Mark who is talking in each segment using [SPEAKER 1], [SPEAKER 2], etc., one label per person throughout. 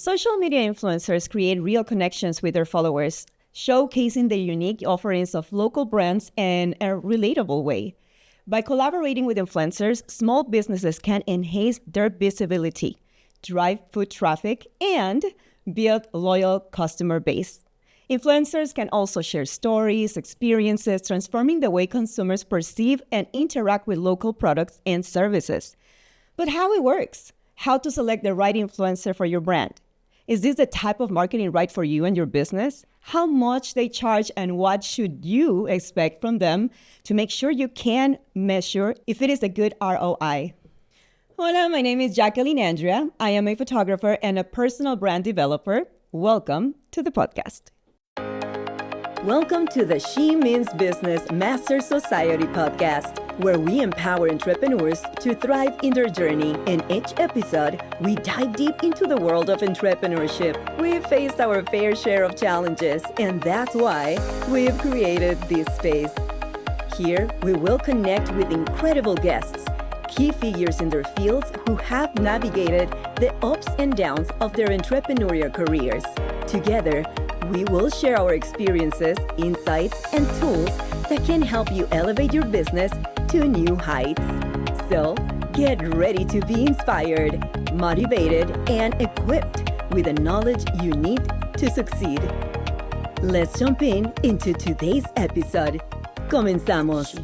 [SPEAKER 1] Social media influencers create real connections with their followers, showcasing the unique offerings of local brands in a relatable way. By collaborating with influencers, small businesses can enhance their visibility, drive foot traffic, and build a loyal customer base. Influencers can also share stories, experiences, transforming the way consumers perceive and interact with local products and services. But how it works? How to select the right influencer for your brand? Is this the type of marketing right for you and your business? How much they charge and what should you expect from them to make sure you can measure if it is a good ROI? Hola, my name is Jacqueline Andrea. I am a photographer and a personal brand developer. Welcome to the podcast. Welcome to the She Means Business Master Society podcast, where we empower entrepreneurs to thrive in their journey. In each episode, we dive deep into the world of entrepreneurship. We've faced our fair share of challenges, and that's why we've created this space. Here, we will connect with incredible guests, key figures in their fields who have navigated the ups and downs of their entrepreneurial careers. Together, we will share our experiences, insights, and tools that can help you elevate your business to new heights. So, get ready to be inspired, motivated, and equipped with the knowledge you need to succeed. Let's jump into today's episode. Comenzamos.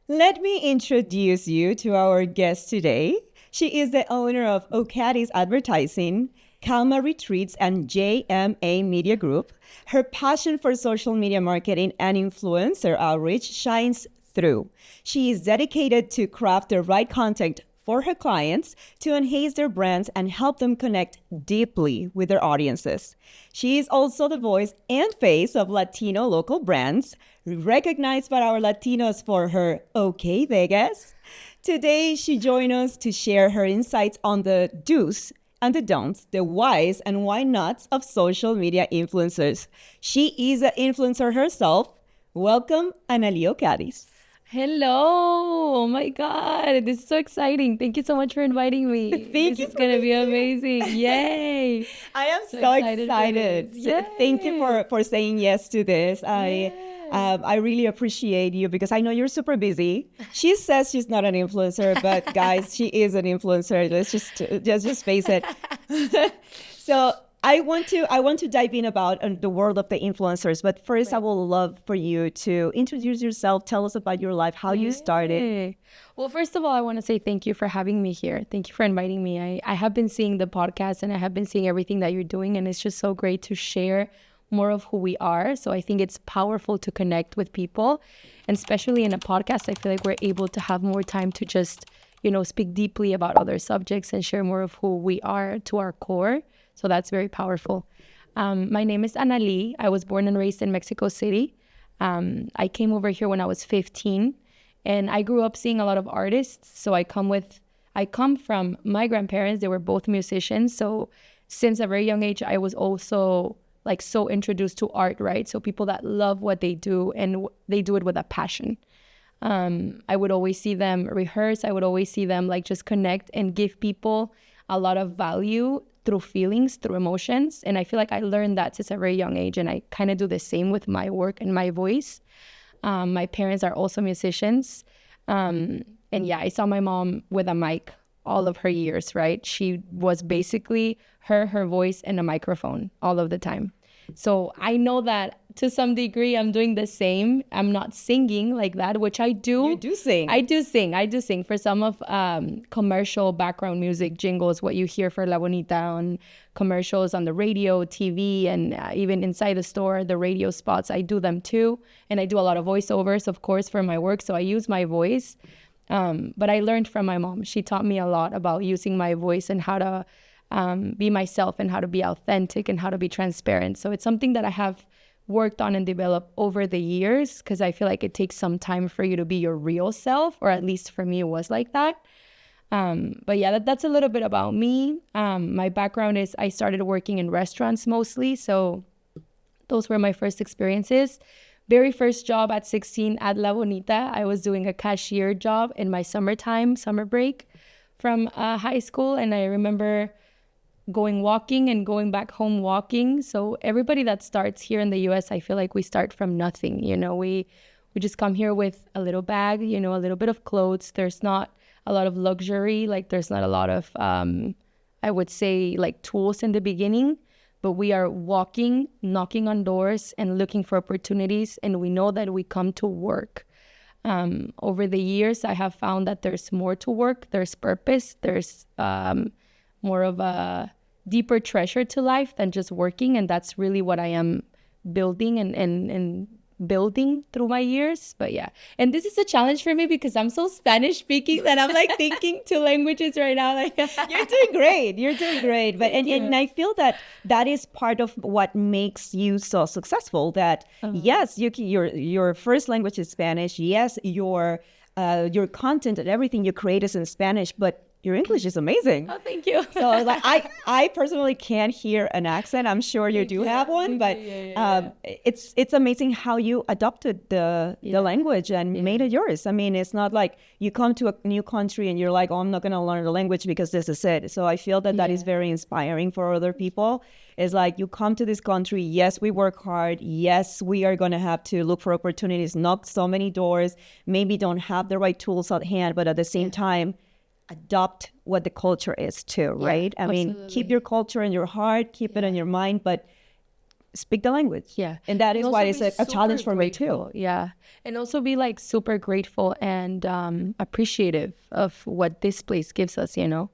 [SPEAKER 1] Let me introduce you to our guest today. She is the owner of Ocadiz Advertising, Calma Retreats, and JMA Media Group. Her passion for social media marketing and influencer outreach shines through. She is dedicated to craft the right content for her clients to enhance their brands and help them connect deeply with their audiences. She is also the voice and face of Latino local brands, recognized by our Latinos for her OK Vegas. Today, she joined us to share her insights on the do's and the don'ts, the whys and why nots of social media influencers. She is an influencer herself. Welcome, Anali Ocadiz.
[SPEAKER 2] Hello. Oh my God. This is so exciting. Thank you so much for inviting me.
[SPEAKER 1] This
[SPEAKER 2] is going to be amazing. Yay.
[SPEAKER 1] I am so excited. Thank you for saying yes to this. I really appreciate you because I know you're super busy. She says she's not an influencer, but guys, she is an influencer. Let's just face it. So I want to dive in about the world of the influencers. But first, I would love for you to introduce yourself. Tell us about your life, how you started.
[SPEAKER 2] Well, first of all, I want to say thank you for having me here. Thank you for inviting me. I have been seeing the podcast and I have been seeing everything that you're doing. And it's just so great to share more of who we are. So I think it's powerful to connect with people. And especially in a podcast, I feel like we're able to have more time to just, speak deeply about other subjects and share more of who we are to our core. So that's very powerful. My name is Anali. I was born and raised in Mexico City. I came over here when I was 15 and I grew up seeing a lot of artists. So I come from my grandparents. They were both musicians. So since a very young age, I was also so introduced to art, right? So people that love what they do and they do it with a passion. I would always see them rehearse. I would always see them just connect and give people a lot of value through feelings, through emotions. And I feel like I learned that since a very young age. And I kind of do the same with my work and my voice. My parents are also musicians. And yeah, I saw my mom with a mic all of her years, right? She was basically her voice and a microphone all of the time. So I know that to some degree I'm doing the same. I'm not singing like that, which I do.
[SPEAKER 1] You do sing.
[SPEAKER 2] I do sing for some of commercial background music jingles, what you hear for La Bonita on commercials on the radio, TV, and even inside the store, the radio spots. I do them too. And I do a lot of voiceovers, of course, for my work. So I use my voice. But I learned from my mom. She taught me a lot about using my voice and how to be myself and how to be authentic and how to be transparent. So it's something that I have worked on and developed over the years because I feel like it takes some time for you to be your real self, or at least for me, it was like that. But yeah, that's a little bit about me. My background is I started working in restaurants mostly. So those were my first experiences. very first job at 16 at La Bonita, I was doing a cashier job in my summer break from high school. And I remember going walking and going back home walking. So everybody that starts here in the US, I feel like we start from nothing. We just come here with a little bag, a little bit of clothes. There's not a lot of luxury. Like there's not a lot of, I would say, like tools in the beginning. But we are walking, knocking on doors and looking for opportunities. And we know that we come to work. Over the years, I have found that there's more to work. There's purpose. There's more of a deeper treasure to life than just working. And that's really what I am building and building through my years. But yeah, and this is a challenge for me because I'm so Spanish speaking that I'm like thinking two languages right now. Like
[SPEAKER 1] You're doing great. But and I feel that is part of what makes you so successful, that yes, your first language is Spanish. Yes, your content and everything you create is in Spanish, but your English is amazing.
[SPEAKER 2] Oh, thank you.
[SPEAKER 1] So like I personally can't hear an accent. I'm sure you do have one, but it's amazing how you adopted the language and made it yours. I mean, it's not like you come to a new country and you're like, oh, I'm not going to learn the language because this is it. So I feel that is very inspiring for other people. It's like you come to this country. Yes, we work hard. Yes, we are going to have to look for opportunities, knock so many doors, maybe don't have the right tools at hand, but at the same time, adopt what the culture is too, right? I mean, keep your culture in your heart, keep it in your mind, but speak the language.
[SPEAKER 2] Yeah.
[SPEAKER 1] And that is why it's a challenge for me too.
[SPEAKER 2] Yeah. And also be like super grateful and appreciative of what this place gives us, I'm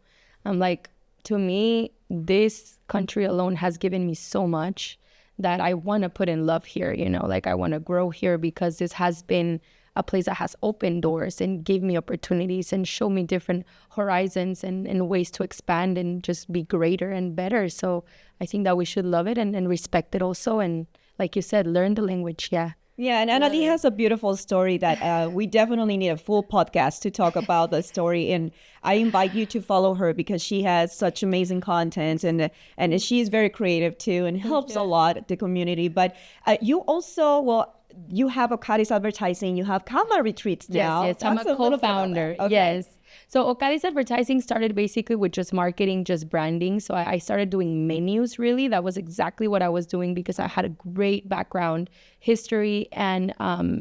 [SPEAKER 2] like, to me, this country alone has given me so much that I want to put in love here, like I want to grow here because this has been a place that has opened doors and gave me opportunities and showed me different horizons and ways to expand and just be greater and better. So I think that we should love it and respect it also. And like you said, learn the language. Yeah.
[SPEAKER 1] Yeah, and Anali has a beautiful story that we definitely need a full podcast to talk about the story. And I invite you to follow her because she has such amazing content and she's very creative too and helps a lot the community. But you also, you have Ocadiz Advertising, you have Calma Retreats now.
[SPEAKER 2] Yes, I'm a co-founder. Okay. Yes. So Ocadiz Advertising started basically with just marketing, just branding. So I started doing menus, really. That was exactly what I was doing because I had a great background, history, and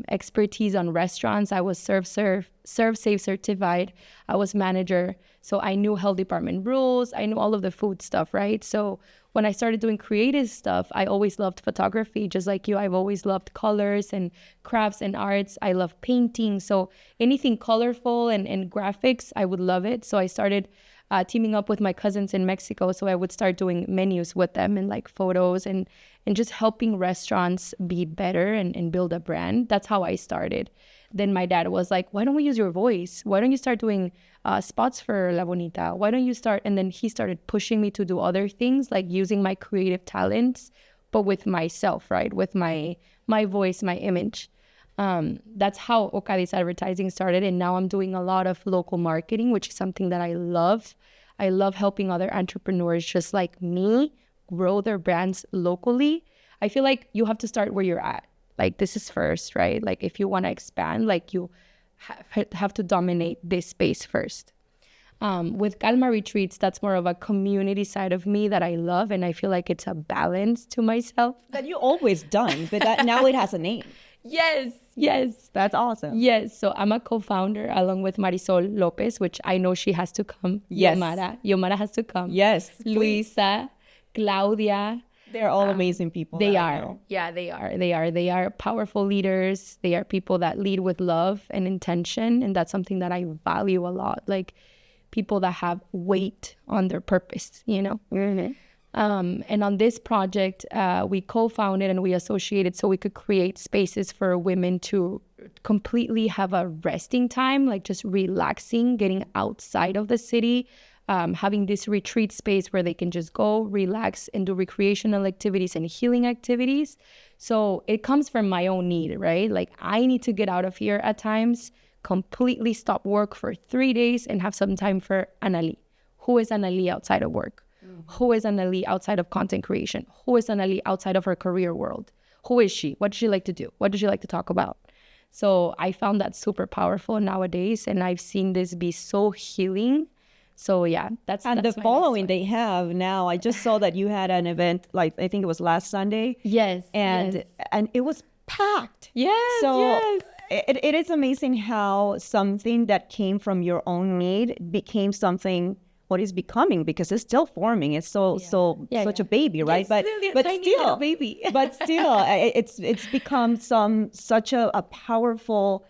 [SPEAKER 2] expertise on restaurants. I was Serve Safe certified. I was manager. So I knew health department rules. I knew all of the food stuff, right? So when I started doing creative stuff, I always loved photography, just like you. I've always loved colors and crafts and arts. I love painting. So anything colorful and graphics, I would love it. So I started teaming up with my cousins in Mexico. So I would start doing menus with them and like photos and just helping restaurants be better and build a brand. That's how I started. Then my dad was like, why don't we use your voice? Why don't you start doing spots for La Bonita? Why don't you start? And then he started pushing me to do other things, like using my creative talents, but with myself, right? With my voice, my image. That's how Ocadiz Advertising started. And now I'm doing a lot of local marketing, which is something that I love. I love helping other entrepreneurs just like me grow their brands locally. I feel like you have to start where you're at. Like this is first, right? Like if you want to expand, like you have to dominate this space first. With Calma Retreats, that's more of a community side of me that I love. And I feel like it's a balance to myself.
[SPEAKER 1] That you always done, but now it has a name.
[SPEAKER 2] Yes.
[SPEAKER 1] That's awesome.
[SPEAKER 2] Yes. So I'm a co-founder along with Marisol Lopez, which I know she has to come.
[SPEAKER 1] Yes.
[SPEAKER 2] Yomara has to come.
[SPEAKER 1] Yes.
[SPEAKER 2] Luisa, Claudia.
[SPEAKER 1] They're all amazing people.
[SPEAKER 2] They are. Yeah, they are. They are powerful leaders. They are people that lead with love and intention. And that's something that I value a lot. Like people that have weight on their purpose, Mm-hmm. And on this project, we co-founded and we associated so we could create spaces for women to completely have a resting time, like just relaxing, getting outside of the city, having this retreat space where they can just go relax and do recreational activities and healing activities. So it comes from my own need, right? Like I need to get out of here at times, completely stop work for 3 days and have some time for Anali. Who is Anali outside of work? Who is Anali outside of content creation? Who is Anali outside of her career world? who is she? What does she like to do? What does she like to talk about? So I found that super powerful nowadays, and I've seen this be so healing. So yeah, that's
[SPEAKER 1] And
[SPEAKER 2] that's
[SPEAKER 1] the
[SPEAKER 2] my
[SPEAKER 1] following
[SPEAKER 2] next
[SPEAKER 1] they have now, I just saw that you had an event, like I think it was last Sunday.
[SPEAKER 2] one. Yes,
[SPEAKER 1] and
[SPEAKER 2] yes.
[SPEAKER 1] and it was packed.
[SPEAKER 2] Yes,
[SPEAKER 1] So
[SPEAKER 2] yes.
[SPEAKER 1] it is amazing how something that came from your own need became something what is becoming, because it's still forming. It's such a baby, right?
[SPEAKER 2] Yes, literally a tiny little baby.
[SPEAKER 1] but still, it's become such a powerful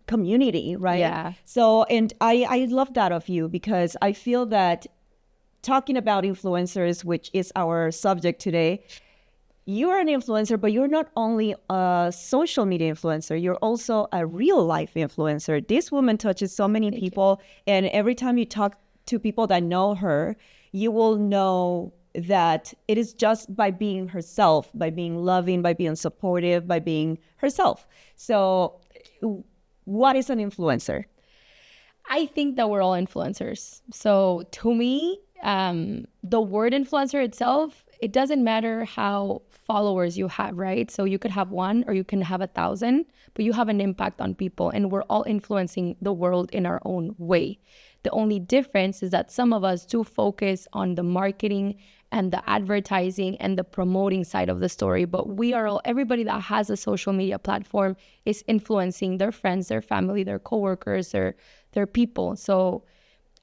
[SPEAKER 1] community, right?
[SPEAKER 2] Yeah.
[SPEAKER 1] So, and I love that of you, because I feel that talking about influencers, which is our subject today, you are an influencer, but you're not only a social media influencer, you're also a real life influencer. This woman touches so many people. And every time you talk to people that know her, you will know that it is just by being herself, by being loving, by being supportive, by being herself. So what is an influencer?
[SPEAKER 2] I think that we're all influencers. So to me, the word influencer itself, it doesn't matter how followers you have, right? So you could have one or you can have 1,000, but you have an impact on people, and we're all influencing the world in our own way. The only difference is that some of us do focus on the marketing and the advertising and the promoting side of the story, but we are all, everybody that has a social media platform is influencing their friends, their family, their coworkers, their people. So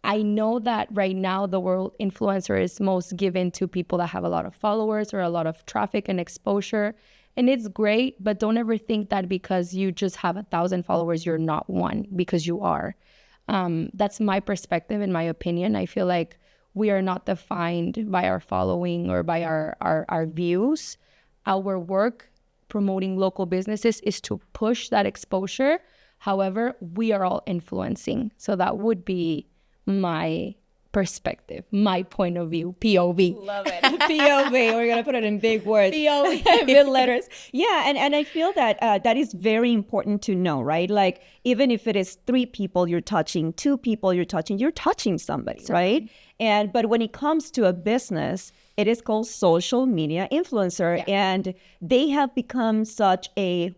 [SPEAKER 2] I know that right now the world influencer is most given to people that have a lot of followers or a lot of traffic and exposure. And it's great, but don't ever think that because you just have 1,000 followers, you're not one, because you are. That's my perspective and my opinion. I feel like we are not defined by our following or by our views. Our work promoting local businesses is to push that exposure. However, we are all influencing. So that would be my perspective, my point of view, POV.
[SPEAKER 1] Love it. POV. We're going to put it in big words.
[SPEAKER 2] POV.
[SPEAKER 1] Big letters. Yeah. And I feel that that is very important to know, right? Like, even if it is 3 people you're touching, 2 people you're touching somebody, right? But when it comes to a business, it is called social media influencer. Yeah. And they have become such a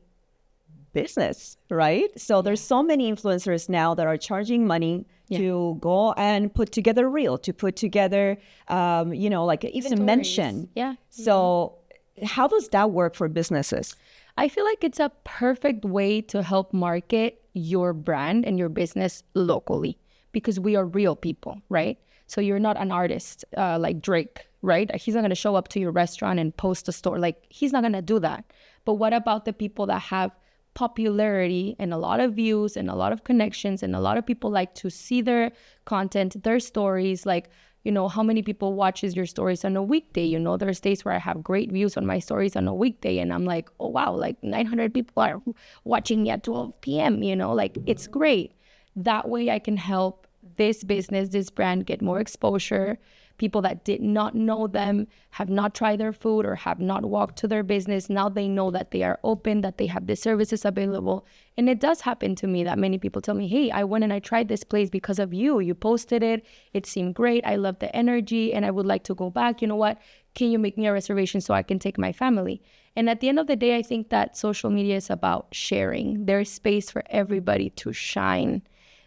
[SPEAKER 1] business, right? So there's so many influencers now that are charging money to go and put together a reel, to put together, like even a mention.
[SPEAKER 2] Yeah.
[SPEAKER 1] So how does that work for businesses?
[SPEAKER 2] I feel like it's a perfect way to help market your brand and your business locally, because we are real people, right? So you're not an artist like Drake, right? He's not going to show up to your restaurant and post a store. Like, he's not going to do that. But what about the people that have popularity and a lot of views and a lot of connections, and a lot of people like to see their content, their stories? Like, how many people watches your stories on a weekday? There's days where I have great views on my stories on a weekday, and I'm like, oh wow, like 900 people are watching me at 12 p.m. Like, it's great. That way I can help this business, this brand get more exposure. People that did not know them, have not tried their food, or have not walked to their business, now they know that they are open, that they have the services available. And it does happen to me that many people tell me, hey, I went and I tried this place because of you. You posted it. It seemed great. I love the energy and I would like to go back. You know what? Can you make me a reservation so I can take my family? And at the end of the day, I think that social media is about sharing. There is space for everybody to shine.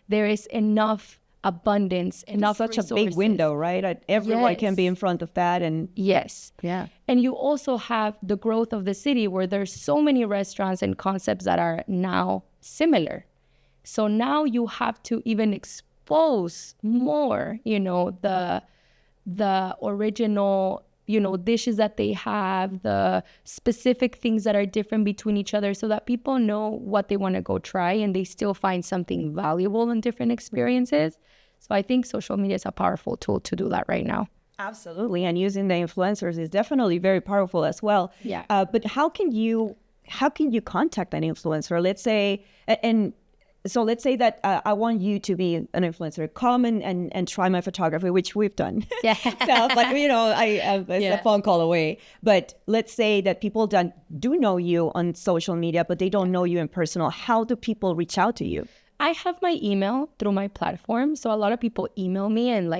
[SPEAKER 2] There is enough abundance, enough
[SPEAKER 1] such
[SPEAKER 2] resources.
[SPEAKER 1] A big window, right? Everyone can be in front of that. And
[SPEAKER 2] yes. Yeah. And you also have the growth of the city, where there's so many restaurants and concepts that are now similar. So now you have to even expose more, the original, dishes that they have, the specific things that are different between each other, so that people know what they want to go try and they still find something valuable in different experiences. So I think social media is a powerful tool to do that right now.
[SPEAKER 1] Absolutely. And using the influencers is definitely very powerful as well.
[SPEAKER 2] Yeah.
[SPEAKER 1] But how can you contact an influencer? Let's say, so let's say that I want you to be an influencer. Come and try my photography, which we've done.
[SPEAKER 2] Yeah.
[SPEAKER 1] So, but it's a phone call away. But let's say that people do know you on social media, but they don't know you in personal. How do people reach out to you?
[SPEAKER 2] I have my email through my platform. So a lot of people email me and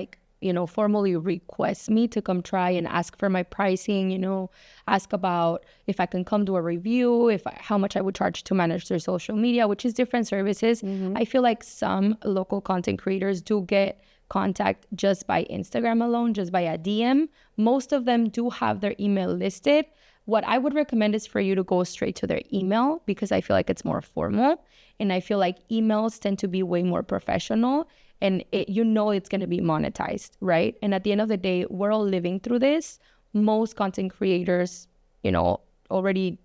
[SPEAKER 2] formally request me to come try and ask for my pricing, ask about if I can come do a review, how much I would charge to manage their social media, which is different services. I feel like some local content creators do get contact just by Instagram alone, just by a DM. Most of them do have their email listed. What I would recommend is for you to go straight to their email, because I feel like it's more formal. And I feel like emails tend to be way more professional, and it's going to be monetized, right? And at the end of the day, we're all living through this. Most content creators, already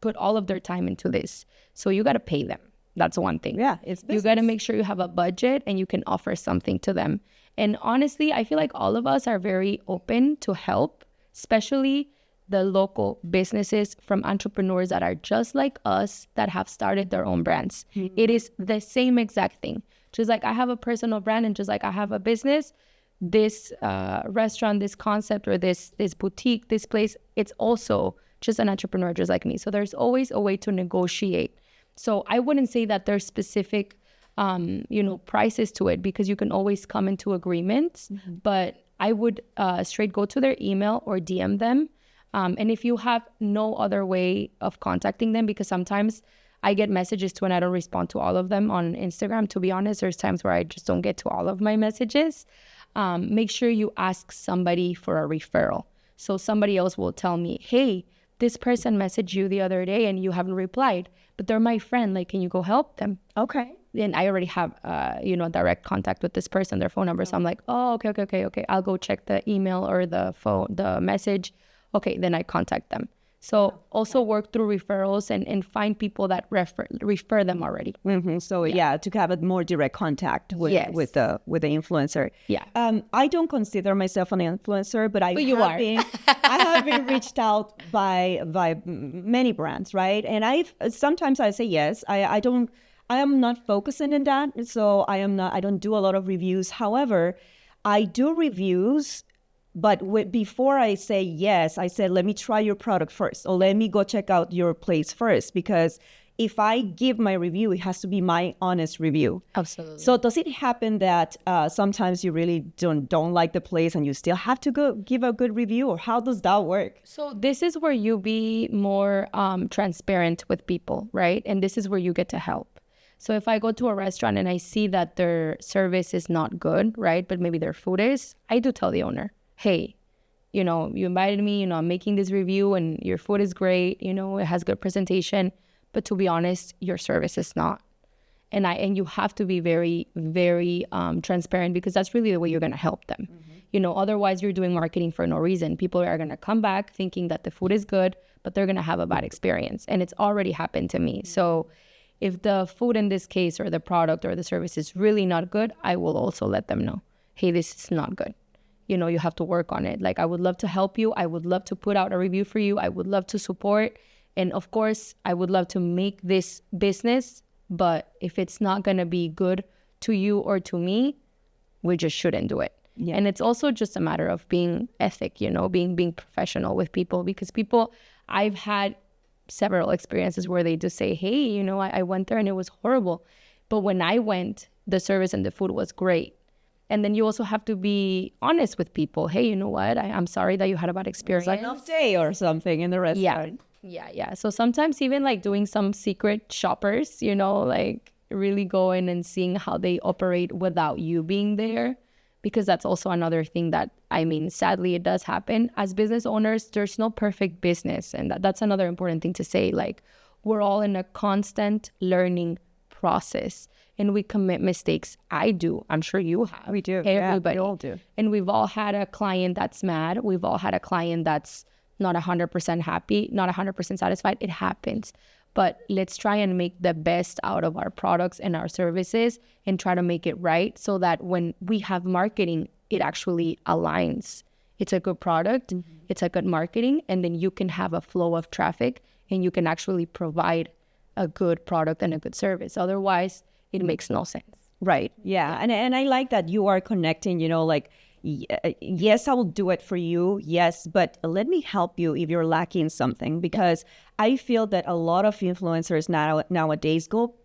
[SPEAKER 2] put all of their time into this. So you got to pay them. That's one thing.
[SPEAKER 1] Yeah, it's business.
[SPEAKER 2] You got to make sure you have a budget and you can offer something to them. And honestly, I feel like all of us are very open to help, especially the local businesses from entrepreneurs that are just like us, that have started their own brands. It is the same exact thing. Just like I have a personal brand, and just like I have a business, this restaurant, this concept, or this boutique, this place, it's also just an entrepreneur just like me. So there's always a way to negotiate. So I wouldn't say that there's specific, prices to it, because you can always come into agreements. But I would straight go to their email or DM them. And if you have no other way of contacting them, because sometimes I get messages too and I don't respond to all of them on Instagram. To be honest, there's times where I just don't get to all of my messages. Make sure you ask somebody for a referral. So somebody else will tell me, hey, this person messaged you the other day and you haven't replied, but they're my friend. Like, can you go help them?
[SPEAKER 1] Okay.
[SPEAKER 2] And I already have, direct contact with this person, their phone number. So I'm like, oh, okay. I'll go check the email or the message. Okay, then I contact them. So also work through referrals and find people that refer them already.
[SPEAKER 1] So to have a more direct contact with the influencer.
[SPEAKER 2] Yeah.
[SPEAKER 1] I don't consider myself an influencer, but I have been reached out by many brands, right? And sometimes I say yes. I am not focusing in that, so I don't do a lot of reviews. However, I do reviews. But before I say yes, I said, let me try your product first, or let me go check out your place first. Because if I give my review, it has to be my honest review.
[SPEAKER 2] Absolutely.
[SPEAKER 1] So does it happen that sometimes you really don't like the place and you still have to go give a good review, or how does that work?
[SPEAKER 2] So this is where you be more transparent with people, right? And this is where you get to help. So if I go to a restaurant and I see that their service is not good, right, but maybe their food is, I do tell the owner, hey, you invited me, I'm making this review and your food is great, it has good presentation, but to be honest, your service is not. And you have to be very, very transparent, because that's really the way you're going to help them. Otherwise you're doing marketing for no reason. People are going to come back thinking that the food is good, but they're going to have a bad experience. And it's already happened to me. So if the food in this case, or the product or the service, is really not good, I will also let them know, hey, this is not good. You have to work on it. Like, I would love to help you. I would love to put out a review for you. I would love to support. And of course, I would love to make this business. But if it's not going to be good to you or to me, we just shouldn't do it. Yeah. And it's also just a matter of being ethic, being professional with people. Because I've had several experiences where they just say, hey, I went there and it was horrible. But when I went, the service and the food was great. And then you also have to be honest with people. Hey, you know what? I'm sorry that you had a bad experience.
[SPEAKER 1] It was an off day or something in the restaurant.
[SPEAKER 2] Yeah. So sometimes even like doing some secret shoppers, like really going and seeing how they operate without you being there. Because that's also another thing that, sadly, it does happen. As business owners, there's no perfect business. And that's another important thing to say. Like, we're all in a constant learning process. And we commit mistakes. I do. I'm sure you have.
[SPEAKER 1] We do.
[SPEAKER 2] Everybody.
[SPEAKER 1] Yeah, we all do.
[SPEAKER 2] And we've all had a client that's mad. We've all had a client that's not 100% happy, not 100% satisfied. It happens. But let's try and make the best out of our products and our services and try to make it right, so that when we have marketing, it actually aligns. It's a good product. It's a good marketing. And then you can have a flow of traffic and you can actually provide a good product and a good service. Otherwise, it makes no sense.
[SPEAKER 1] Right. Yeah. And I like that you are connecting, yes, I will do it for you. Yes. But let me help you if you're lacking something, because I feel that a lot of influencers nowadays go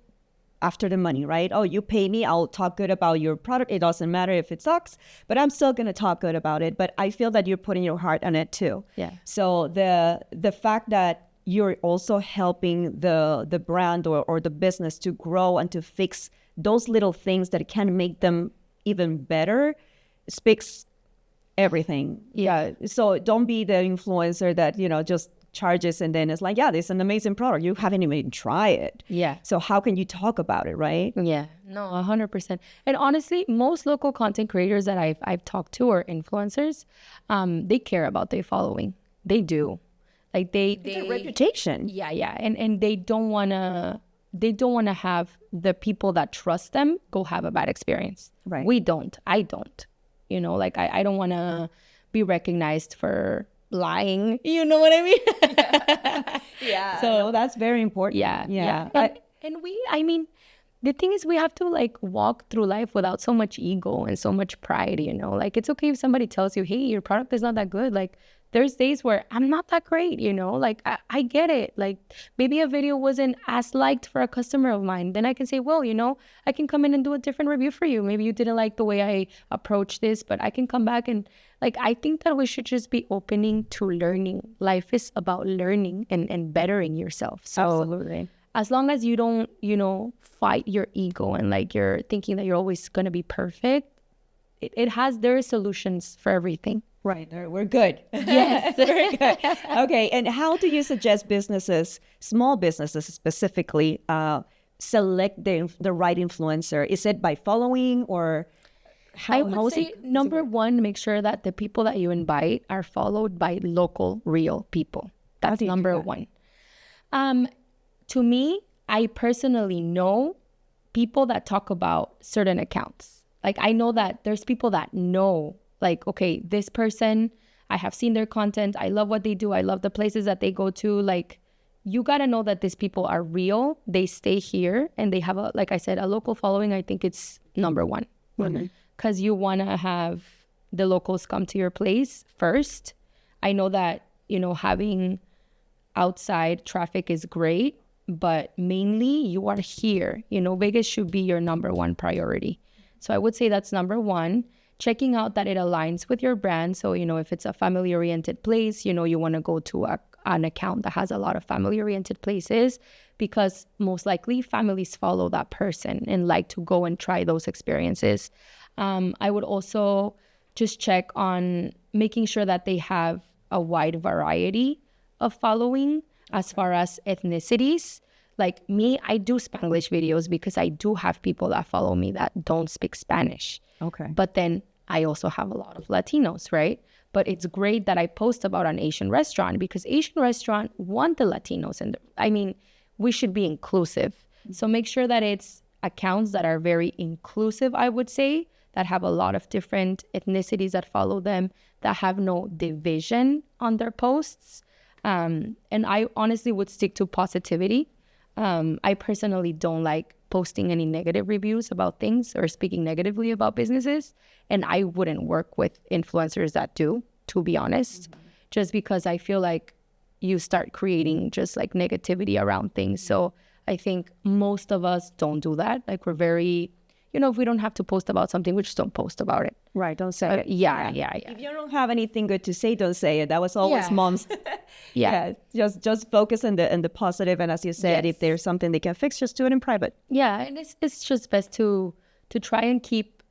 [SPEAKER 1] after the money, right? Oh, you pay me, I'll talk good about your product. It doesn't matter if it sucks, but I'm still going to talk good about it. But I feel that you're putting your heart on it too.
[SPEAKER 2] Yeah.
[SPEAKER 1] So the fact that you're also helping the brand or the business to grow and to fix those little things that can make them even better speaks everything. Yeah. So don't be the influencer that, just charges and then it's like, yeah, this is an amazing product. You haven't even tried it.
[SPEAKER 2] Yeah.
[SPEAKER 1] So how can you talk about it, right?
[SPEAKER 2] Yeah. No, 100%. And honestly, most local content creators that I've talked to or influencers, they care about their following. They do. Like it's
[SPEAKER 1] a reputation.
[SPEAKER 2] Yeah, yeah. And they don't wanna have the people that trust them go have a bad experience.
[SPEAKER 1] Right.
[SPEAKER 2] We don't. I don't. Like I don't wanna be recognized for lying. You know what I mean?
[SPEAKER 1] Yeah. So that's very important.
[SPEAKER 2] Yeah. And the thing is, we have to like walk through life without so much ego and so much pride, like it's okay if somebody tells you, hey, your product is not that good. Like there's days where I'm not that great, like I get it. Like maybe a video wasn't as liked for a customer of mine. Then I can say, well, I can come in and do a different review for you. Maybe you didn't like the way I approached this, but I can come back and like, I think that we should just be opening to learning. Life is about learning and bettering yourself. So
[SPEAKER 1] absolutely.
[SPEAKER 2] As long as you don't, fight your ego and like you're thinking that you're always going to be perfect, there are solutions for everything.
[SPEAKER 1] Right. We're good.
[SPEAKER 2] Yes.
[SPEAKER 1] Very good. Okay. And how do you suggest businesses, small businesses specifically, select the right influencer? Is it by following or
[SPEAKER 2] I would say number one, make sure that the people that you invite are followed by local, real people. That's number one. To me, I personally know people that talk about certain accounts. Like I know that there's people that know, like, okay, this person, I have seen their content. I love what they do. I love the places that they go to. Like, you got to know that these people are real. They stay here and they have, like I said, a local following. I think it's number one. Because you want to have the locals come to your place first. I know that, having outside traffic is great, but mainly you are here. Vegas should be your number one priority. So I would say that's number one. Checking out that it aligns with your brand. So, if it's a family-oriented place, you want to go to an account that has a lot of family-oriented places because most likely families follow that person and like to go and try those experiences. I would also just check on making sure that they have a wide variety of following as far as ethnicities. Like me, I do Spanglish videos because I do have people that follow me that don't speak Spanish.
[SPEAKER 1] Okay.
[SPEAKER 2] But then I also have a lot of Latinos, right? But it's great that I post about an Asian restaurant because Asian restaurant want the Latinos. And we should be inclusive. So make sure that it's accounts that are very inclusive, I would say, that have a lot of different ethnicities that follow them, that have no division on their posts. And I honestly would stick to positivity. I personally don't like posting any negative reviews about things or speaking negatively about businesses. And I wouldn't work with influencers that do, to be honest, just because I feel like you start creating just like negativity around things. So I think most of us don't do that. Like we're very, if we don't have to post about something, we just don't post about it.
[SPEAKER 1] Right, don't say it.
[SPEAKER 2] Yeah.
[SPEAKER 1] If you don't have anything good to say, don't say it. That was always mom's. Just focus on the positive, and as you said, if there's something they can fix, just do it in private.
[SPEAKER 2] Yeah, and it's just best to try and keep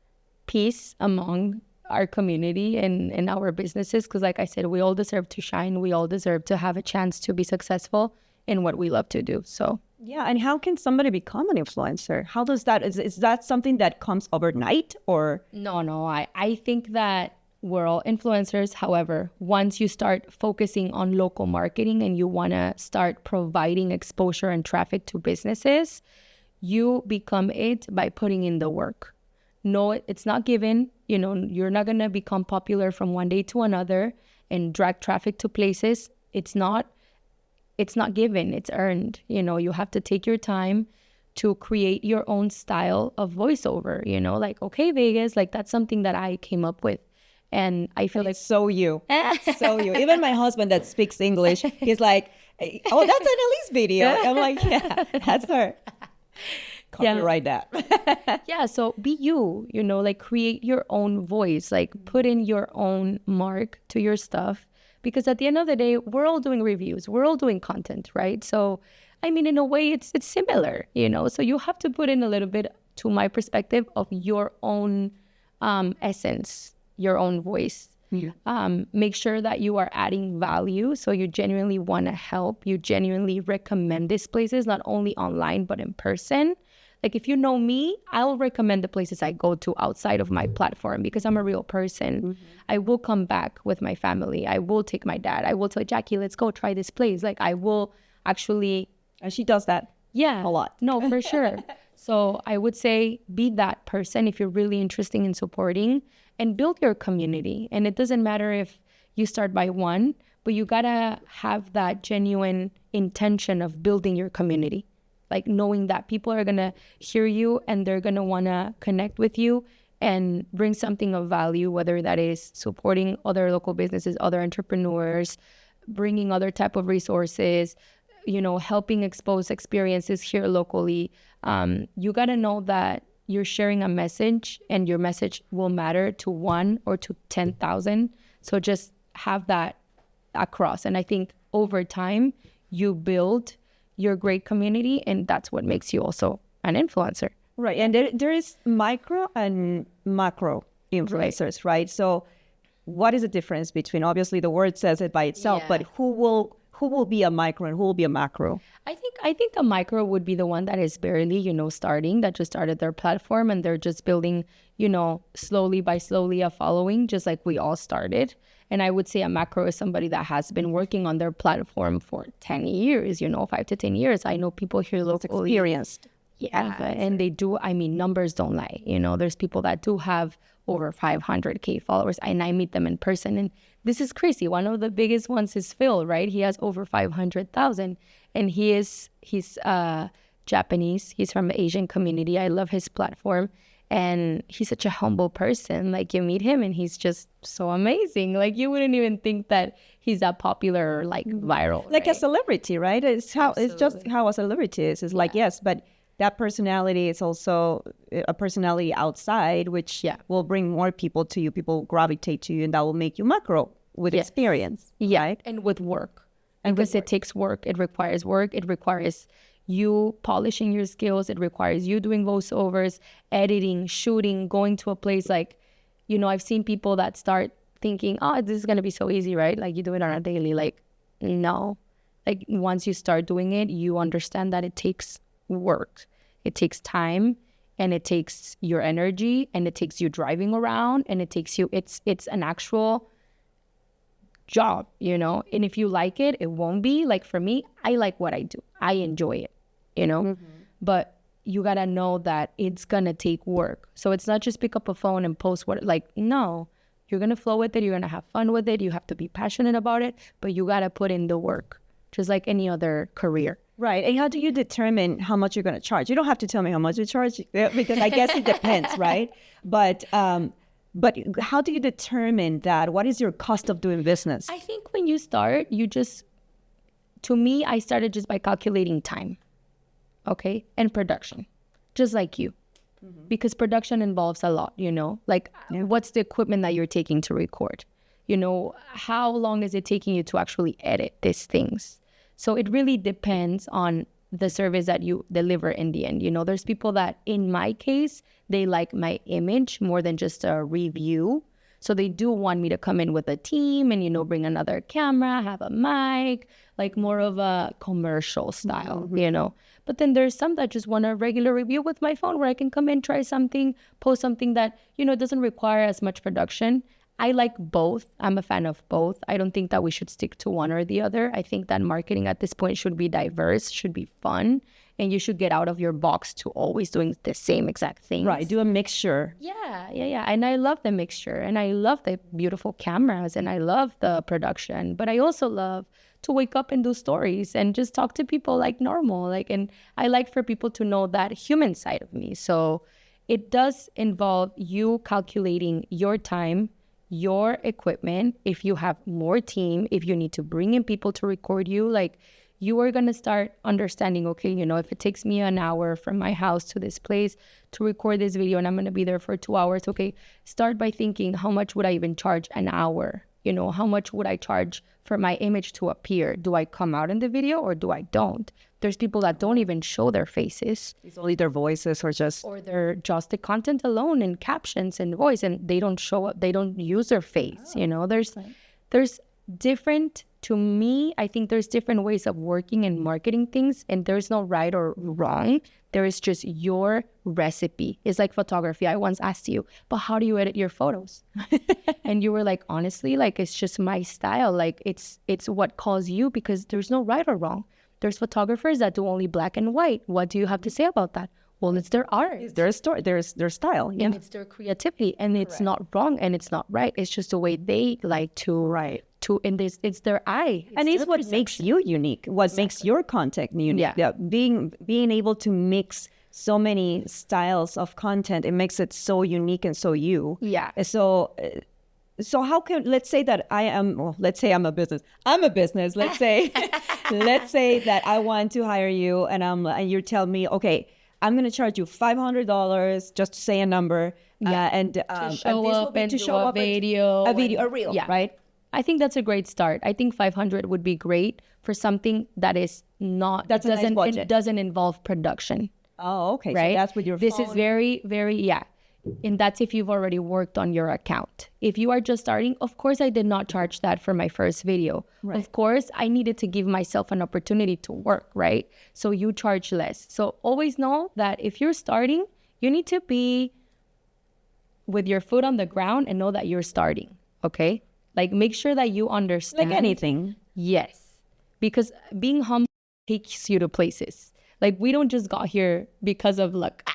[SPEAKER 2] peace among our community and our businesses, because like I said, we all deserve to shine. We all deserve to have a chance to be successful in what we love to do. So
[SPEAKER 1] yeah. And how can somebody become an influencer? How does that, is that something that comes overnight or?
[SPEAKER 2] No. I think that we're all influencers. However, once you start focusing on local marketing and you want to start providing exposure and traffic to businesses, you become it by putting in the work. No, it's not given. You're not going to become popular from one day to another and drag traffic to places. It's not given, it's earned. You have to take your time to create your own style of voiceover, like, okay, Vegas, like that's something that I came up with. And I feel like
[SPEAKER 1] so you. Even my husband that speaks English, he's like, oh, that's Anali's video. I'm like, yeah, that's her. Copyright that.
[SPEAKER 2] Yeah, so be you, like create your own voice, like put in your own mark to your stuff. Because at the end of the day, we're all doing reviews, we're all doing content, right? So, I mean, in a way, it's similar, So you have to put in a little bit, to my perspective, of your own essence, your own voice. Make sure that you are adding value. So you genuinely want to help. You genuinely recommend these places, not only online, but in person. Like if you know me, I'll recommend the places I go to outside of my platform because I'm a real person. I will come back with my family. I will take my dad. I will tell Jackie, let's go try this place. Like I will actually.
[SPEAKER 1] And she does that a lot.
[SPEAKER 2] No, for sure. So I would say be that person if you're really interested in supporting and build your community. And it doesn't matter if you start by one, but you gotta have that genuine intention of building your community. Like knowing that people are gonna hear you and they're gonna wanna connect with you and bring something of value, whether that is supporting other local businesses, other entrepreneurs, bringing other type of resources, helping expose experiences here locally. You got to know that you're sharing a message and your message will matter to 1 or to 10,000. So just have that across. And I think over time, you build your great community and that's what makes you also an influencer.
[SPEAKER 1] Right. And there is micro and macro influencers, right? So what is the difference between, obviously the word says it by itself, but who will be a micro and who will be a macro?
[SPEAKER 2] I think a micro would be the one that is barely, starting, that just started their platform and they're just building, slowly by slowly a following, just like we all started. And I would say a macro is somebody that has been working on their platform for 10 years, 5 to 10 years. I know people here locally.
[SPEAKER 1] Experienced.
[SPEAKER 2] Yeah, and they do, numbers don't lie. There's people that do have over 500K followers and I meet them in person and this is crazy. One of the biggest ones is Phil, right? He has over 500,000 and he's Japanese. He's from the Asian community. I love his platform and he's such a humble person. Like you meet him and he's just so amazing. Like you wouldn't even think that he's that popular or like viral.
[SPEAKER 1] Like a celebrity, right? It's just how a celebrity is. It's like, yes, but that personality is also a personality outside, which will bring more people to you. People gravitate to you, and that will make you macro with experience.
[SPEAKER 2] Yeah,
[SPEAKER 1] right?
[SPEAKER 2] and with work. Because it takes work. It requires work. It requires you polishing your skills. It requires you doing voiceovers, editing, shooting, going to a place like, I've seen people that start thinking, oh, this is going to be so easy, right? Like you do it on a daily. Like, no. Like once you start doing it, you understand that it takes work. It takes time and it takes your energy and it takes you driving around and it takes you, it's an actual job, and if you like it, it won't be like for me, I like what I do. I enjoy it, but you got to know that it's going to take work. So it's not just pick up a phone and post no, you're going to flow with it. You're going to have fun with it. You have to be passionate about it, but you got to put in the work just like any other career.
[SPEAKER 1] Right. And how do you determine how much you're going to charge? You don't have to tell me how much you charge because I guess it depends, right? But how do you determine that? What is your cost of doing business?
[SPEAKER 2] I think when you start, to me, I started just by calculating time, okay? And production, just like you. Because production involves a lot, what's the equipment that you're taking to record? How long is it taking you to actually edit these things? So it really depends on the service that you deliver in the end. There's people that, in my case, they like my image more than just a review. So they do want me to come in with a team and, bring another camera, have a mic, like more of a commercial style, But then there's some that just want a regular review with my phone where I can come in, try something, post something that, doesn't require as much production. I like both. I'm a fan of both. I don't think that we should stick to one or the other. I think that marketing at this point should be diverse, should be fun, and you should get out of your box to always doing the same exact thing.
[SPEAKER 1] Right. Do a mixture.
[SPEAKER 2] Yeah. And I love the mixture and I love the beautiful cameras and I love the production, but I also love to wake up and do stories and just talk to people like normal. And I like for people to know that human side of me. So it does involve you calculating your time, your equipment, if you have more team, if you need to bring in people to record you, you are going to start understanding, okay, if it takes me an hour from my house to this place to record this video and I'm going to be there for 2 hours, okay, start by thinking, how much would I even charge an hour? How much would I charge for my image to appear? Do I come out in the video or do I don't? There's people that don't even show their faces.
[SPEAKER 1] It's only their voices or
[SPEAKER 2] they're just the content alone and captions and voice, and they don't show up, they don't use their face. There's different, to me, I think there's different ways of working and marketing things, and there's no right or wrong. There is just your recipe. It's like photography. I once asked you, but how do you edit your photos? And you were like, honestly, like, it's just my style. Like, it's what calls you, because there's no right or wrong. There's photographers that do only black and white. What do you have to say about that? Well, it's their art.
[SPEAKER 1] It's their story. There's their style. Yeah.
[SPEAKER 2] And it's their creativity. And it's not wrong and it's not right. It's just the way they like to in this, it's their eye.
[SPEAKER 1] It's what makes you unique. What makes your content unique. Yeah. Being able to mix so many styles of content, it makes it so unique and so you.
[SPEAKER 2] Yeah.
[SPEAKER 1] So how can, let's say that let's say I'm a business. Let's say, let's say that I want to hire you and you tell me, okay, I'm going to charge you $500 just to say a number.
[SPEAKER 2] To show up and do a video.
[SPEAKER 1] A reel, right?
[SPEAKER 2] I think that's a great start. I think 500 would be great for something that is not,
[SPEAKER 1] that's
[SPEAKER 2] it doesn't involve production.
[SPEAKER 1] Oh, okay.
[SPEAKER 2] Right?
[SPEAKER 1] So that's with your
[SPEAKER 2] This
[SPEAKER 1] phone.
[SPEAKER 2] is very, very, yeah. And that's if you've already worked on your account. If you are just starting, of course, I did not charge that for my first video. Right. Of course, I needed to give myself an opportunity to work, right? So you charge less. So always know that if you're starting, you need to be with your foot on the ground and know that you're starting, okay? Like, make sure that you understand.
[SPEAKER 1] Like anything.
[SPEAKER 2] Yes. Because being humble takes you to places. Like, we don't just got here because of luck.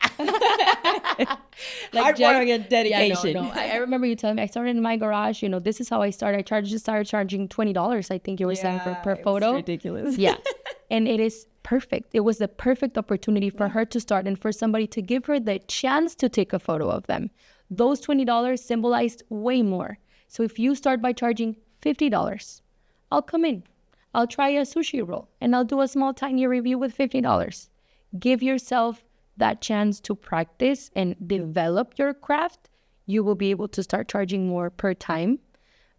[SPEAKER 1] Like hard work and dedication.
[SPEAKER 2] Yeah, no. I remember you telling me I started in my garage. This is how I started. I just started charging $20. I think you were saying per photo.
[SPEAKER 1] It's ridiculous.
[SPEAKER 2] Yeah, and it is perfect. It was the perfect opportunity for her to start and for somebody to give her the chance to take a photo of them. Those $20 symbolized way more. So if you start by charging $50, I'll come in. I'll try a sushi roll and I'll do a small tiny review with $50. Give yourself that chance to practice and develop your craft. You will be able to start charging more per time.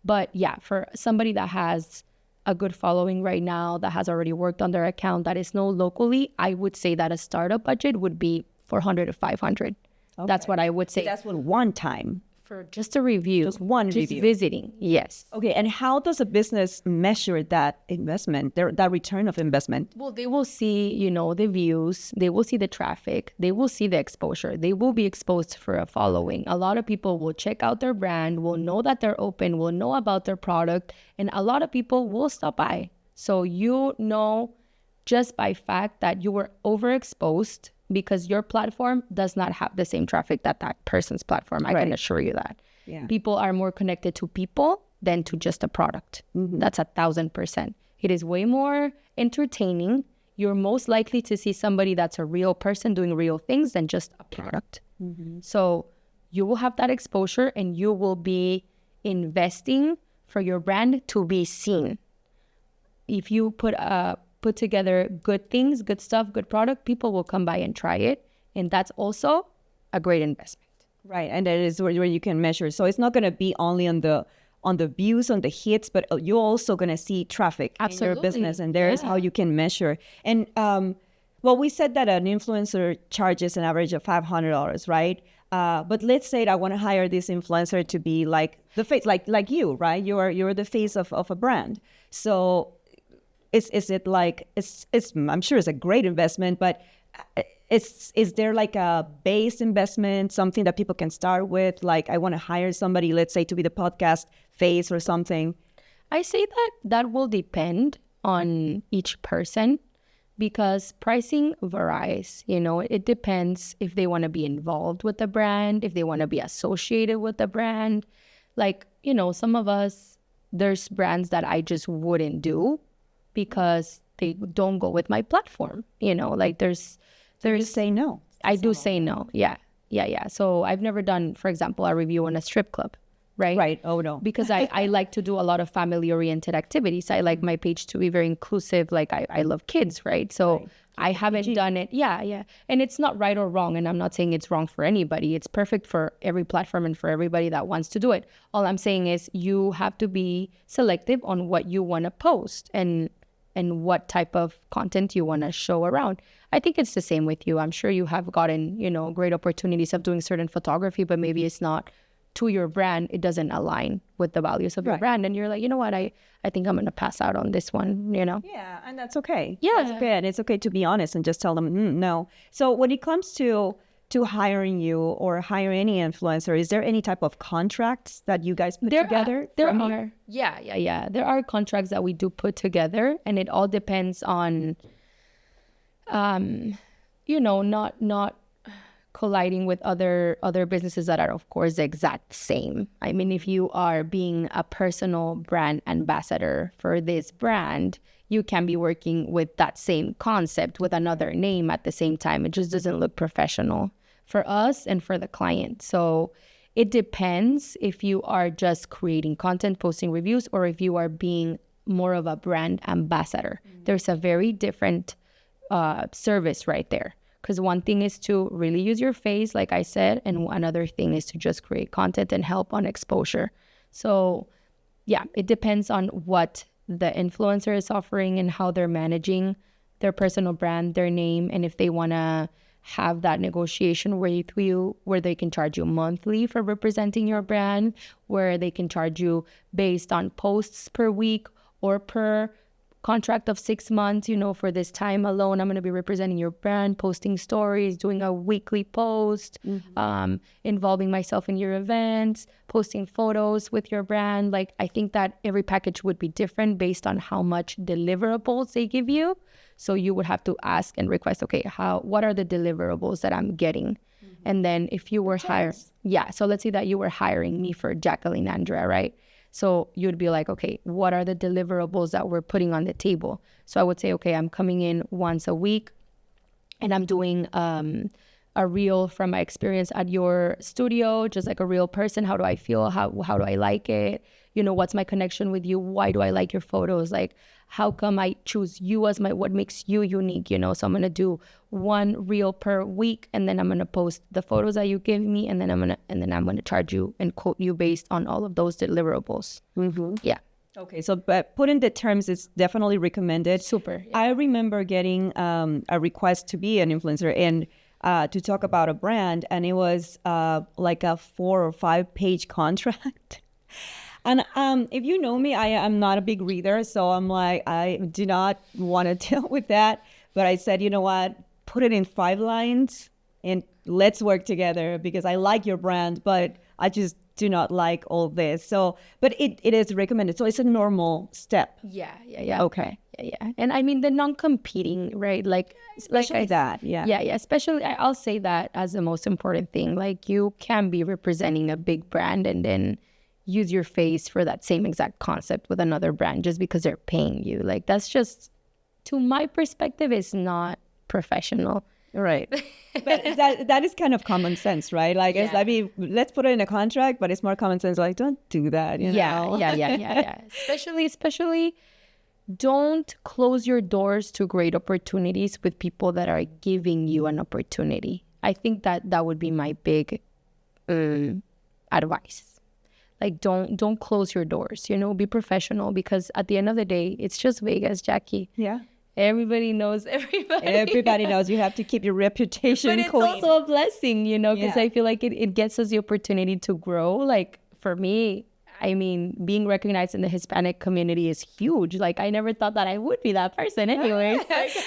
[SPEAKER 2] But yeah, for somebody that has a good following right now, that has already worked on their account, that is known locally, I would say that a startup budget would be 400 to 500. Okay. That's what I would say.
[SPEAKER 1] So that's one time.
[SPEAKER 2] For just a review.
[SPEAKER 1] Just one review.
[SPEAKER 2] Just visiting, yes.
[SPEAKER 1] Okay, and how does a business measure that investment, that return of investment?
[SPEAKER 2] Well, they will see, the views. They will see the traffic. They will see the exposure. They will be exposed for a following. A lot of people will check out their brand, will know that they're open, will know about their product, and a lot of people will stop by. So just by fact that you were overexposed, because your platform does not have the same traffic that person's platform. I can assure you that. Yeah. People are more connected to people than to just a product. Mm-hmm. That's 1,000%. It is way more entertaining. You're most likely to see somebody that's a real person doing real things than just a product. Mm-hmm. So you will have that exposure and you will be investing for your brand to be seen. If you put together good things, good stuff, good product, people will come by and try it. And that's also a great investment.
[SPEAKER 1] Right. And that is where you can measure. So it's not going to be only on the views, on the hits, but you're also going to see traffic in your business. And there's how you can measure. And we said that an influencer charges an average of $500, right? But let's say that I want to hire this influencer to be like the face, like you, right? You're the face of a brand. So is it like, I'm sure it's a great investment, but is there like a base investment, something that people can start with? Like, I want to hire somebody, let's say, to be the podcast face or something.
[SPEAKER 2] I say that will depend on each person, because pricing varies. It depends if they want to be involved with the brand, if they want to be associated with the brand. Like, some of us, there's brands that I just wouldn't do because they don't go with my platform. Like there's
[SPEAKER 1] you say no.
[SPEAKER 2] I do say no. Yeah. So I've never done, for example, a review on a strip club. right?
[SPEAKER 1] Right. Oh, no.
[SPEAKER 2] Because I like to do a lot of family oriented activities. I like my page to be very inclusive. Like I love kids, right? So
[SPEAKER 1] Right.
[SPEAKER 2] I haven't done it. Yeah, yeah. And it's not right or wrong. And I'm not saying it's wrong for anybody. It's perfect for every platform and for everybody that wants to do it. All I'm saying is you have to be selective on what you want to post and what type of content you want to show around. I think it's the same with you. I'm sure you have gotten, great opportunities of doing certain photography, but maybe it's not to your brand. It doesn't align with the values of your brand. And you're like, you know what? I think I'm going to pass out on this one,
[SPEAKER 1] Yeah, and that's okay.
[SPEAKER 2] Yeah.
[SPEAKER 1] That's okay. And it's okay to be honest and just tell them, no. So when it comes to hiring you or hire any influencer, is there any type of contracts that you guys put together?
[SPEAKER 2] There are. Yeah. There are contracts that we do put together, and it all depends on, not colliding with other businesses that are, of course, the exact same. I mean, if you are being a personal brand ambassador for this brand, you can be working with that same concept with another name at the same time. It just doesn't look professional for us and for the client. So it depends if you are just creating content, posting reviews, or if you are being more of a brand ambassador. There's a very different service right there. Because one thing is to really use your face, like I said, and another thing is to just create content and help on exposure. So yeah, it depends on what the influencer is offering and how they're managing their personal brand, their name, and if they want to have that negotiation with you where they can charge you monthly for representing your brand, where they can charge you based on posts per week or per contract of 6 months, for this time alone, I'm going to be representing your brand, posting stories, doing a weekly post, involving myself in your events, posting photos with your brand. Like, I think that every package would be different based on how much deliverables they give you. So you would have to ask and request, okay, what are the deliverables that I'm getting? And then if you were hired, so let's say that you were hiring me for Jacqueline Andrea, right? So you'd be like, okay, what are the deliverables that we're putting on the table? So I would say, okay, I'm coming in once a week and I'm doing a reel from my experience at your studio, just like a real person. How do I feel? How do I like it? What's my connection with you? Why do I like your photos? Like, how come I choose you as what makes you unique? So I'm going to do one reel per week, and then I'm going to post the photos that you give me, and then I'm going to charge you and quote you based on all of those deliverables. Mm-hmm. Yeah.
[SPEAKER 1] Okay, so but putting the terms is definitely recommended.
[SPEAKER 2] Super. Yeah.
[SPEAKER 1] I remember getting a request to be an influencer and to talk about a brand, and it was like a 4 or 5 page contract. And if you know me, I am not a big reader, so I'm like, I do not want to deal with that. But I said, you know what, put it in 5 lines and let's work together because I like your brand, but I just do not like all this. So, but it is recommended. So it's a normal step.
[SPEAKER 2] Yeah.
[SPEAKER 1] Okay.
[SPEAKER 2] Yeah. And I mean, the non-competing, right?
[SPEAKER 1] Especially that. Yeah.
[SPEAKER 2] Yeah. Especially, I'll say that as the most important thing. Like, you can be representing a big brand and then use your face for that same exact concept with another brand just because they're paying you. Like, that's just, to my perspective, is not professional.
[SPEAKER 1] Right. But that is kind of common sense, right? Like, I mean, let's put it in a contract, but it's more common sense. Like, don't do that, you know?
[SPEAKER 2] Yeah. Especially don't close your doors to great opportunities with people that are giving you an opportunity. I think that would be my big advice. Like, don't close your doors, be professional, because at the end of the day, it's just Vegas, Jackie.
[SPEAKER 1] Yeah.
[SPEAKER 2] Everybody knows everybody.
[SPEAKER 1] Everybody knows. You have to keep your reputation
[SPEAKER 2] But it's
[SPEAKER 1] clean.
[SPEAKER 2] also a blessing, because I feel like it gets us the opportunity to grow. Like, for me, I mean, being recognized in the Hispanic community is huge. Like, I never thought that I would be that person anyways.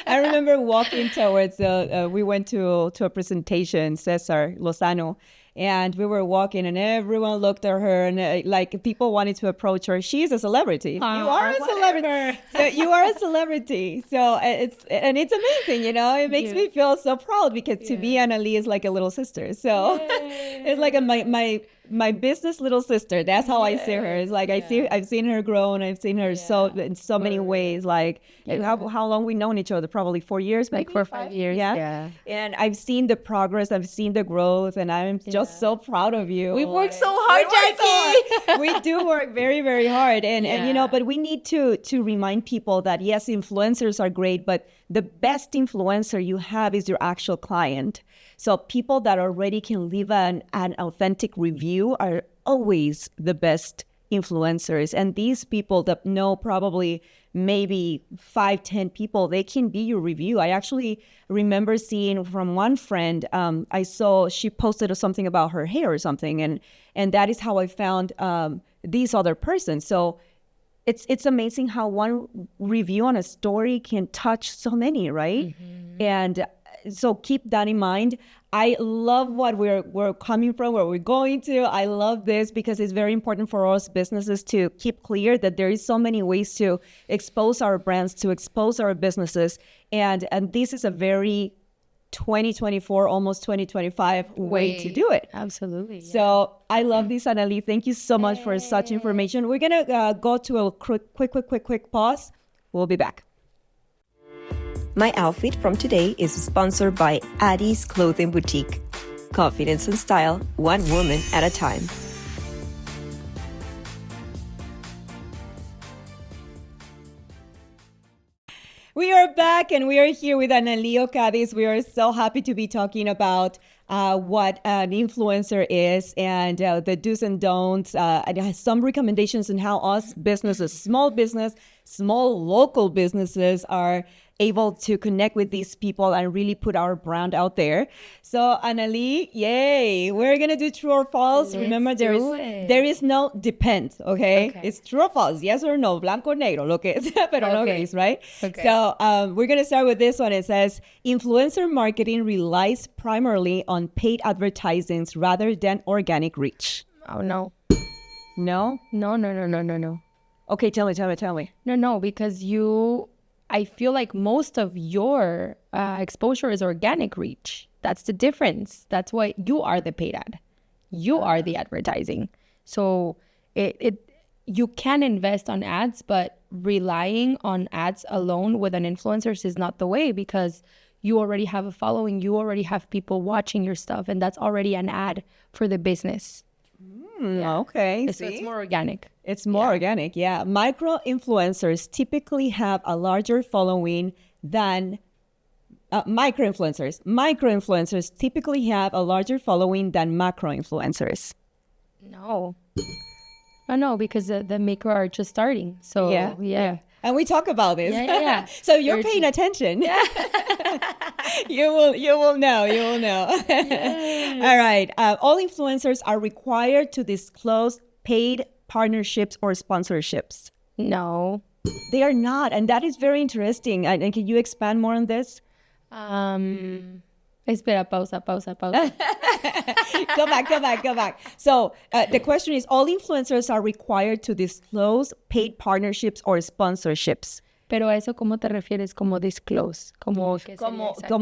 [SPEAKER 1] I remember walking towards, we went to a presentation, Cesar Lozano, and we were walking and everyone looked at her and like people wanted to approach her. She's a celebrity. You are a celebrity. So you are a celebrity. So it's amazing, It makes me feel so proud because to me, Anali is like a little sister. So it's like my business little sister. That's how I see her. It's like I've seen her grow, and I've seen her so in so many ways. Like how long we known each other? Probably 4 years,
[SPEAKER 2] like
[SPEAKER 1] maybe?
[SPEAKER 2] 4 or 5 years.
[SPEAKER 1] Yeah. And I've seen the progress. I've seen the growth, and I'm just so proud of you.
[SPEAKER 2] We work so hard, Jackie.
[SPEAKER 1] We do work very, very hard, and you know, but we need to remind people that yes, influencers are great, but the best influencer you have is your actual client. So people that already can leave an authentic review are always the best influencers. And these people that know probably maybe 5-10 people, they can be your review. I actually remember seeing from one friend, I saw she posted something about her hair or something. And that is how I found this other person. So it's amazing how one review on a story can touch so many, right? And so keep that in mind. I love what we're coming from, where we're going to. I love this because it's very important for us businesses to keep clear that there is so many ways to expose our brands, to expose our businesses. And this is a very 2024, almost 2025 way to do it.
[SPEAKER 2] Absolutely.
[SPEAKER 1] So I love this, Anali. Thank you so much for such information. We're going to go to a quick pause. We'll be back. My outfit from today is sponsored by Cadiz Clothing Boutique. Confidence and style, one woman at a time. We are back, and we are here with Anali Ocadiz. We are so happy to be talking about what an influencer is and the do's and don'ts. And has some recommendations on how us businesses, small local businesses are able to connect with these people and really put our brand out there. So Anali, yay, we're gonna do true or false. Remember, there is no depends, okay? It's true or false, yes or no, blanco negro, lo que es, pero no gris, right? So we're gonna start with this one. It says, influencer marketing relies primarily on paid advertisings rather than organic reach.
[SPEAKER 2] Oh, no.
[SPEAKER 1] No?
[SPEAKER 2] No.
[SPEAKER 1] Okay, tell me.
[SPEAKER 2] No, because I feel like most of your exposure is organic reach. That's the difference. That's why you are the paid ad. You are the advertising. So you can invest on ads, but relying on ads alone with an influencer is not the way, because you already have a following. You already have people watching your stuff, and that's already an ad for the business.
[SPEAKER 1] Okay.
[SPEAKER 2] So it's more organic.
[SPEAKER 1] It's more organic, yeah. Micro influencers typically have a larger following than micro influencers. Micro influencers typically have a larger following than macro influencers.
[SPEAKER 2] No, because the micro are just starting. So yeah.
[SPEAKER 1] And we talk about this.
[SPEAKER 2] Yeah.
[SPEAKER 1] So you're paying attention. Yeah. You will know. All right. All influencers are required to disclose paid partnerships or sponsorships.
[SPEAKER 2] No.
[SPEAKER 1] They are not. And that is very interesting. And can you expand more on this?
[SPEAKER 2] Espera, pausa.
[SPEAKER 1] Go back. So the question is, all influencers are required to disclose paid partnerships or sponsorships.
[SPEAKER 2] Pero a eso, ¿cómo te refieres? Como disclose. Como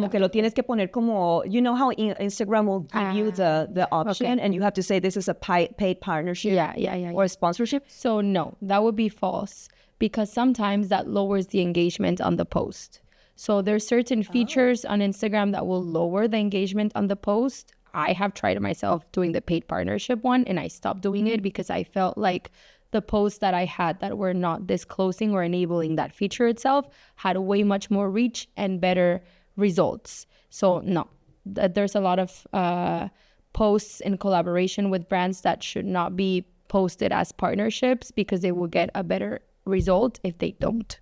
[SPEAKER 1] que lo tienes que poner como, you know how Instagram will give you the option and you have to say this is a paid partnership or sponsorship?
[SPEAKER 2] So no, that would be false, because sometimes that lowers the engagement on the post. So there's certain features on Instagram that will lower the engagement on the post. I have tried it myself doing the paid partnership one, and I stopped doing it because I felt like the posts that I had that were not disclosing or enabling that feature itself had way much more reach and better results. So no, there's a lot of posts in collaboration with brands that should not be posted as partnerships, because they will get a better result if they don't.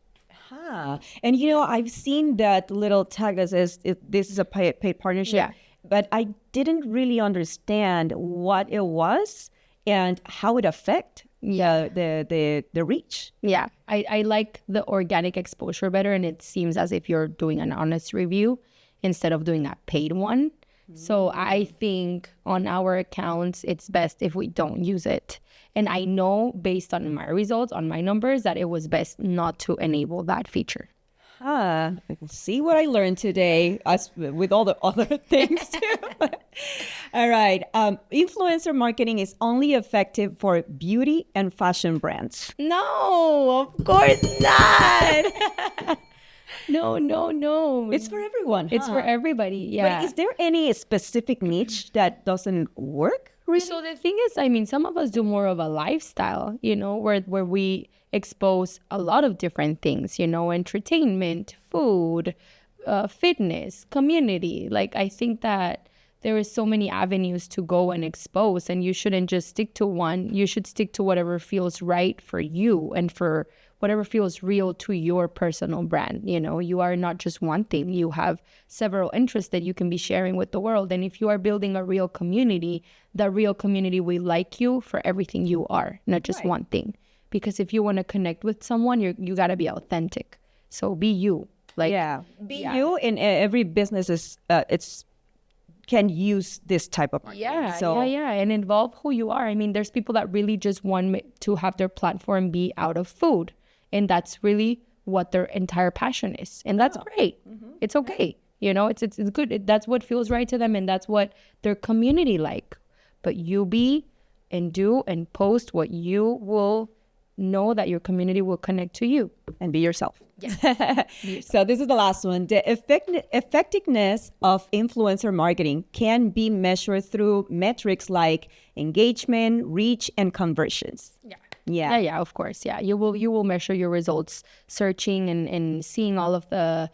[SPEAKER 1] And you know, I've seen that little tag that says this is a paid partnership, but I didn't really understand what it was and how it affect the reach.
[SPEAKER 2] Yeah, I like the organic exposure better, and it seems as if you're doing an honest review instead of doing a paid one. So I think on our accounts, it's best if we don't use it. And I know based on my results, on my numbers, that it was best not to enable that feature.
[SPEAKER 1] See what I learned today, as with all the other things too. All right. Influencer marketing is only effective for beauty and fashion brands.
[SPEAKER 2] No, of course not. No.
[SPEAKER 1] It's for everyone.
[SPEAKER 2] It's for everybody. Yeah.
[SPEAKER 1] But is there any specific niche that doesn't work? Really?
[SPEAKER 2] So the thing is, I mean, some of us do more of a lifestyle, where we expose a lot of different things, entertainment, food, fitness, community. Like, I think that there is so many avenues to go and expose, and you shouldn't just stick to one. You should stick to whatever feels right for you and for whatever feels real to your personal brand. You are not just one thing. You have several interests that you can be sharing with the world. And if you are building a real community, that real community will like you for everything you are, not just one thing. Because if you want to connect with someone, you got to be authentic. So be you.
[SPEAKER 1] Be you. And every business can use this type of marketing.
[SPEAKER 2] And involve who you are. I mean, there's people that really just want to have their platform be out of food, and that's really what their entire passion is, and that's great. It's okay. It's good. That's what feels right to them, and that's what their community like. But you be and do and post what you will know that your community will connect to you,
[SPEAKER 1] and be yourself.
[SPEAKER 2] Yes.
[SPEAKER 1] So this is the last one. The effectiveness of influencer marketing can be measured through metrics like engagement, reach, and conversions.
[SPEAKER 2] Yeah, of course. Yeah, you will measure your results searching and seeing all of the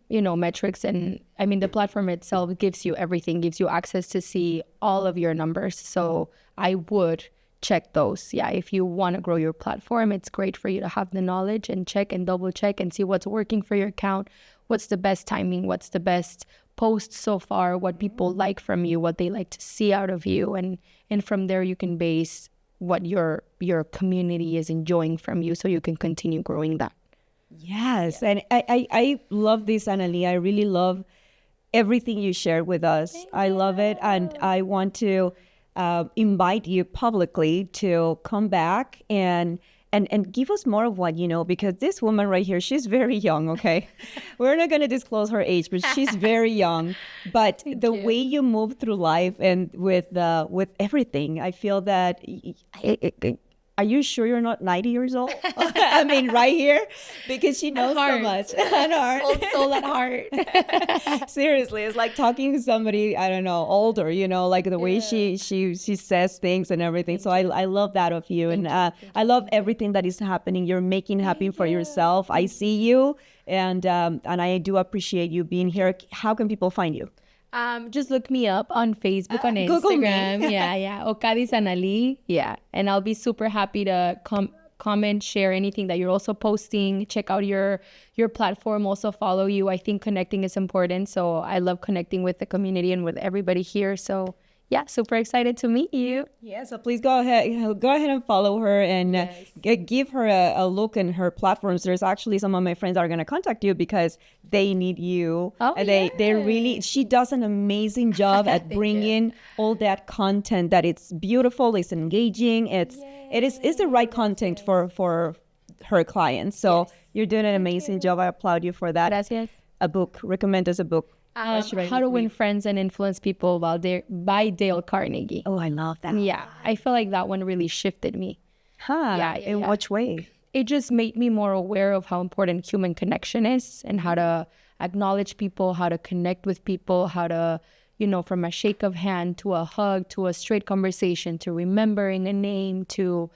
[SPEAKER 2] metrics. And I mean, the platform itself gives you everything, gives you access to see all of your numbers. So I would check those. Yeah, if you want to grow your platform, it's great for you to have the knowledge and check and double check and see what's working for your account, what's the best timing, what's the best post so far, what people like from you, what they like to see out of you, and from there you can base what your community is enjoying from you, so you can continue growing that.
[SPEAKER 1] Yes. And I love this, Anali. I really love everything you shared with us. I love it. And I want to invite you publicly to come back and give us more of what you know, because this woman right here, she's very young, okay? We're not going to disclose her age, but she's very young. But the way you move through life and with everything, I feel that... Are you sure you're not 90 years old? I mean, right here? Because she knows so much. At heart.
[SPEAKER 2] Old soul at heart.
[SPEAKER 1] Seriously, it's like talking to somebody, I don't know, older, like the way she says things and everything. So I love that of you. And I love everything that is happening. You're making happen for yourself. I see you. And I do appreciate you being here. How can people find you?
[SPEAKER 2] Just look me up on Facebook, on
[SPEAKER 1] Yeah,
[SPEAKER 2] Instagram. yeah. Ocadiz Anali. Yeah. And I'll be super happy to comment, share anything that you're also posting. Check out your platform. Also follow you. I think connecting is important. So I love connecting with the community and with everybody here. So yeah, super excited to meet you.
[SPEAKER 1] Yeah, so please go ahead and follow her and give her a look in her platforms. There's actually some of my friends that are going to contact you because they need you. They really, she does an amazing job at bringing all that content that it's beautiful, it's engaging, it's the right content for her clients. So you're doing an amazing job. I applaud you for that.
[SPEAKER 2] Gracias.
[SPEAKER 1] A book, recommend us a book.
[SPEAKER 2] How to Win Friends and Influence People by Dale Carnegie.
[SPEAKER 1] Oh, I love that.
[SPEAKER 2] Yeah, I feel like that one really shifted me.
[SPEAKER 1] In which way?
[SPEAKER 2] It just made me more aware of how important human connection is and how to acknowledge people, how to connect with people, how to, from a shake of hand to a hug to a straight conversation to remembering a name to,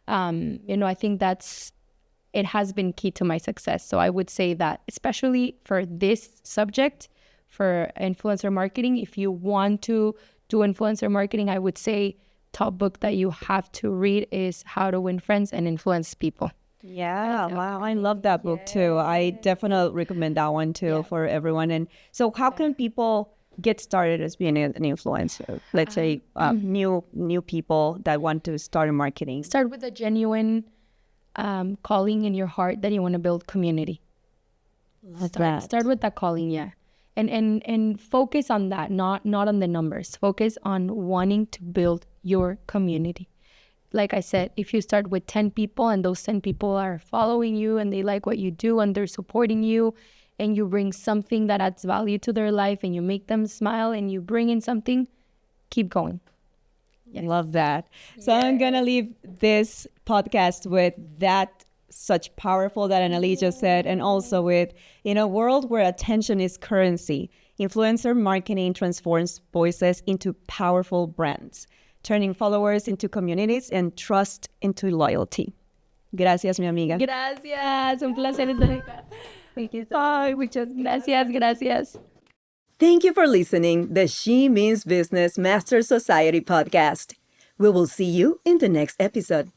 [SPEAKER 2] I think it has been key to my success. So I would say that, especially for this subject, for influencer marketing, if you want to do influencer marketing, I would say top book that you have to read is How to Win Friends and Influence People.
[SPEAKER 1] Yeah, wow, I love that book too. I definitely recommend that one too for everyone. And so how can people get started as being an influencer? Let's say new people that want to start in marketing.
[SPEAKER 2] Start with a genuine calling in your heart that you want to build community. Start with that calling, yeah. And focus on that, not on the numbers. Focus on wanting to build your community. like I said, if you start with 10 people and those 10 people are following you and they like what you do and they're supporting you, and you bring something that adds value to their life and you make them smile and you bring in something, keep going.
[SPEAKER 1] Yes. Love that. So I'm going to leave this podcast with that such powerful that Anali just said, and also with, in a world where attention is currency, influencer marketing transforms voices into powerful brands, turning followers into communities and trust into loyalty. Gracias, mi amiga.
[SPEAKER 2] Gracias. Un placer estar acá. Thank you. Ay, muchas gracias. Gracias.
[SPEAKER 1] Thank you for listening the She Means Business Master Society podcast. We will see you in the next episode.